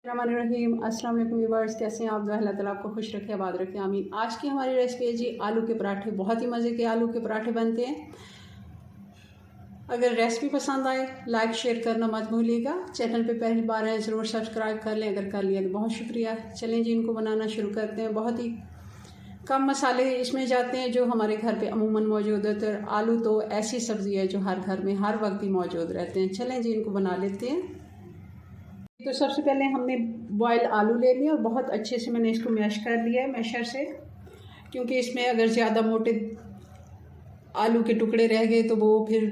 रहीम अस्सलाम वालेकुम व्यूअर्स, कैसे हैं आप? अल्लाह ताला आपको खुश रखे, आबाद रखे, आमीन। आज की हमारी रेसिपी है जी आलू के पराठे। बहुत ही मज़े के आलू के पराठे बनते हैं। अगर रेसिपी पसंद आए लाइक शेयर करना मत भूलिएगा। चैनल पे पहली बार है ज़रूर सब्सक्राइब कर लें, अगर कर लिया तो बहुत शुक्रिया। चलें जी, इनको बनाना शुरू करते हैं। बहुत ही कम मसाले इसमें जाते हैं जो हमारे घर पे अमूमन मौजूद होते हैं। आलू तो ऐसी सब्ज़ी है जो हर घर में हर वक्त ही मौजूद रहते हैं। चलें जी, इनको बना लेते हैं। तो सबसे पहले हमने बॉयल आलू ले लिया और बहुत अच्छे से मैंने इसको मैश कर लिया है मैशर से, क्योंकि इसमें अगर ज़्यादा मोटे आलू के टुकड़े रह गए तो वो फिर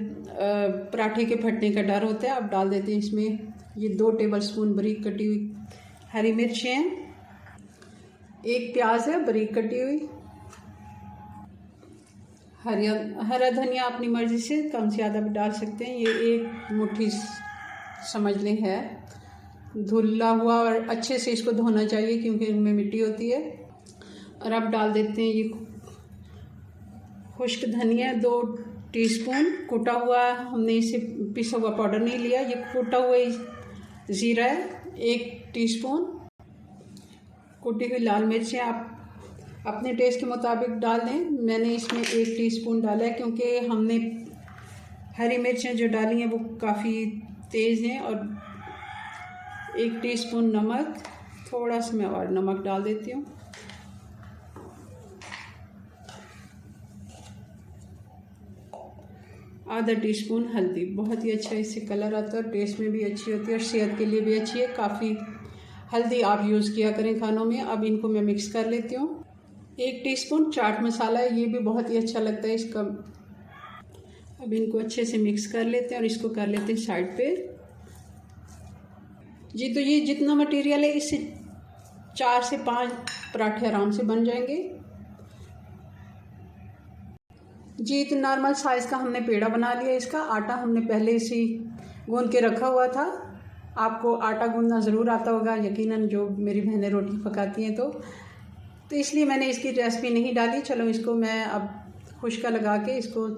पराठे के फटने का डर होता है। अब डाल देते हैं इसमें ये 2 टेबलस्पून बारीक कटी हुई हरी मिर्चें हैं, 1 प्याज है बारीक कटी हुई, हरा धनिया अपनी मर्ज़ी से कम ज़्यादा भी डाल सकते हैं। ये 1 मुट्ठी समझ लें है, धुला हुआ और अच्छे से इसको धोना चाहिए क्योंकि इनमें मिट्टी होती है। और अब डाल देते हैं ये खुश्क धनिया 2 टीस्पून कुटा हुआ, हमने इसे पिसा हुआ पाउडर नहीं लिया, ये कुटा हुआ ज़ीरा है 1 टीस्पून, कुटी हुई लाल मिर्चें आप अपने टेस्ट के मुताबिक डाल दें। मैंने इसमें 1 टीस्पून डाला है क्योंकि हमने हरी मिर्चें जो डाली हैं वो काफ़ी तेज़ हैं। और 1 टीस्पून नमक, थोड़ा सा मैं और नमक डाल देती हूँ। आधा टीस्पून हल्दी, बहुत ही अच्छा इससे कलर आता है और टेस्ट में भी अच्छी होती है और सेहत के लिए भी अच्छी है। काफ़ी हल्दी आप यूज़ किया करें खानों में। अब इनको मैं मिक्स कर लेती हूँ। 1 टीस्पून चाट मसाला है, ये भी बहुत ही अच्छा लगता है इसका। अब इनको अच्छे से मिक्स कर लेते हैं और इसको कर लेते हैं साइड पे जी। तो ये जितना मटेरियल है इससे 4 से 5 पराठे आराम से बन जाएंगे जी। तो नॉर्मल साइज़ का हमने पेड़ा बना लिया। इसका आटा हमने पहले से ही गूंद के रखा हुआ था। आपको आटा गूंदना ज़रूर आता होगा यकीनन, जो मेरी बहनें रोटी पकाती हैं तो इसलिए मैंने इसकी रेसिपी नहीं डाली। चलो इसको मैं अब खुश्का लगा के इसको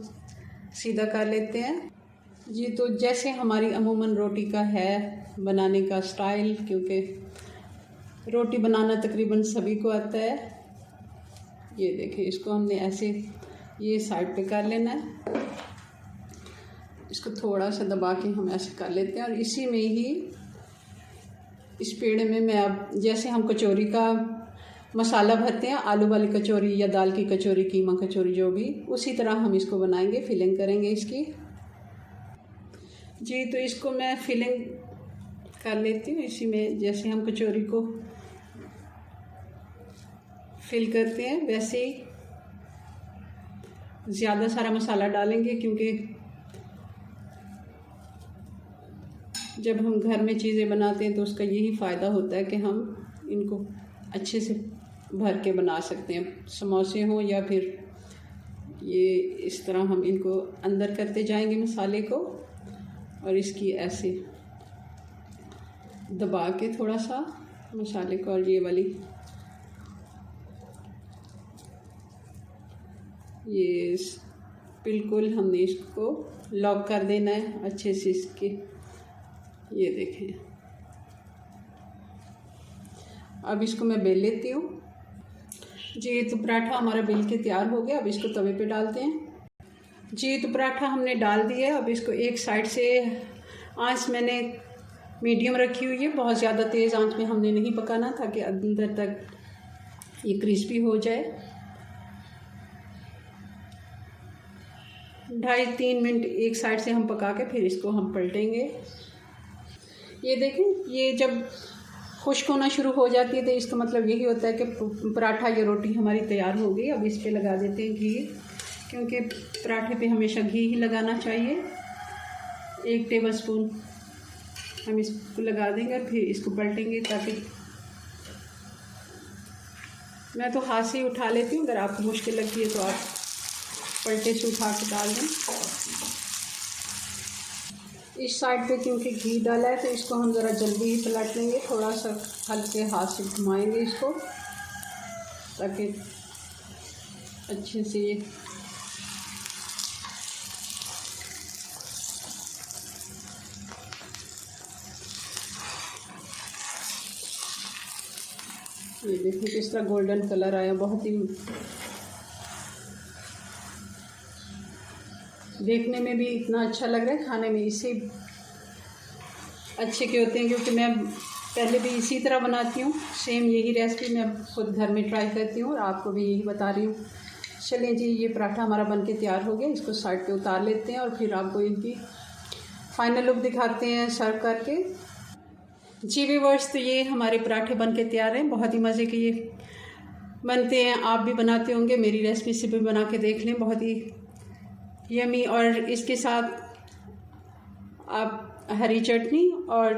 सीधा कर लेते हैं जी। तो जैसे हमारी अमूमन रोटी का है बनाने का स्टाइल, क्योंकि रोटी बनाना तकरीबन सभी को आता है। ये देखिए, इसको हमने ऐसे ये साइड पे कर लेना है। इसको थोड़ा सा दबा के हम ऐसे कर लेते हैं और इसी में ही इस पेड़े में मैं अब जैसे हम कचौरी का मसाला भरते हैं, आलू वाली कचौरी या दाल की कचौरी, कीमा कचौरी, जो भी, उसी तरह हम इसको बनाएंगे, फिलिंग करेंगे इसकी जी। तो इसको मैं फिलिंग कर लेती हूँ इसी में, जैसे हम कचौरी को फिल करते हैं वैसे ही। ज़्यादा सारा मसाला डालेंगे क्योंकि जब हम घर में चीज़ें बनाते हैं तो उसका यही फ़ायदा होता है कि हम इनको अच्छे से भर के बना सकते हैं। समोसे हों या फिर ये इस तरह हम इनको अंदर करते जाएंगे मसाले को और इसकी ऐसे दबा के थोड़ा सा मसाले को, और ये वाली ये बिल्कुल हमने इसको लॉक कर देना है अच्छे से इसके। ये देखें, अब इसको मैं बेल लेती हूँ जी। तो पराठा हमारा बेल के तैयार हो गया। अब इसको तवे पे डालते हैं जी। तो पराठा हमने डाल दिया है। अब इसको एक साइड से आंच मैंने मीडियम रखी हुई है, बहुत ज़्यादा तेज़ आंच में हमने नहीं पकाना ताकि अंदर तक ये क्रिस्पी हो जाए। 2.5-3 मिनट एक साइड से हम पका के फिर इसको हम पलटेंगे। ये देखें, ये जब खुश्क होना शुरू हो जाती है तो इसका मतलब यही होता है कि पराठा या रोटी हमारी तैयार हो गई। अब इस पे लगा देते हैं घी, क्योंकि पराठे पे हमेशा घी ही लगाना चाहिए। 1 टेबलस्पून हम इसको लगा देंगे और फिर इसको पलटेंगे, ताकि मैं तो हाथ से ही उठा लेती हूँ, अगर आपको मुश्किल लगती है तो आप पलटे से उठा के डाल दें। इस साइड पे क्योंकि घी डाला है तो इसको हम ज़रा जल्दी ही पलट लेंगे, थोड़ा सा हल्के हाथ से घुमाएंगे इसको ताकि अच्छे से ये ये देखिए किस तरह गोल्डन कलर आया, बहुत ही देखने में भी इतना अच्छा लग रहा है, खाने में इससे अच्छे के होते हैं, क्योंकि मैं पहले भी इसी तरह बनाती हूँ। सेम यही रेसिपी मैं खुद घर में ट्राई करती हूँ और आपको भी यही बता रही हूँ। चलिए जी, ये पराठा हमारा बनके तैयार हो गया, इसको साइड पे उतार लेते हैं और फिर आपको इनकी फाइनल लुक दिखाते हैं सर्व करके। जी व्यूअर्स, तो ये हमारे पराठे बनके तैयार हैं, बहुत ही मज़े के ये बनते हैं। आप भी बनाते होंगे, मेरी रेसिपी से भी बना के देख लें, बहुत ही यमी। और इसके साथ आप हरी चटनी और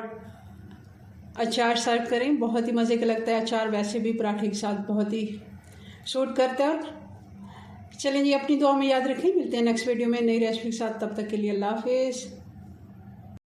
अचार सर्व करें, बहुत ही मज़े का लगता है। अचार वैसे भी पराठे के साथ बहुत ही सूट करता है। चलें जी, अपनी दुआ में याद रखें, मिलते हैं नेक्स्ट वीडियो में नई रेसिपी के साथ। तब तक के लिए अल्लाह हाफिज़।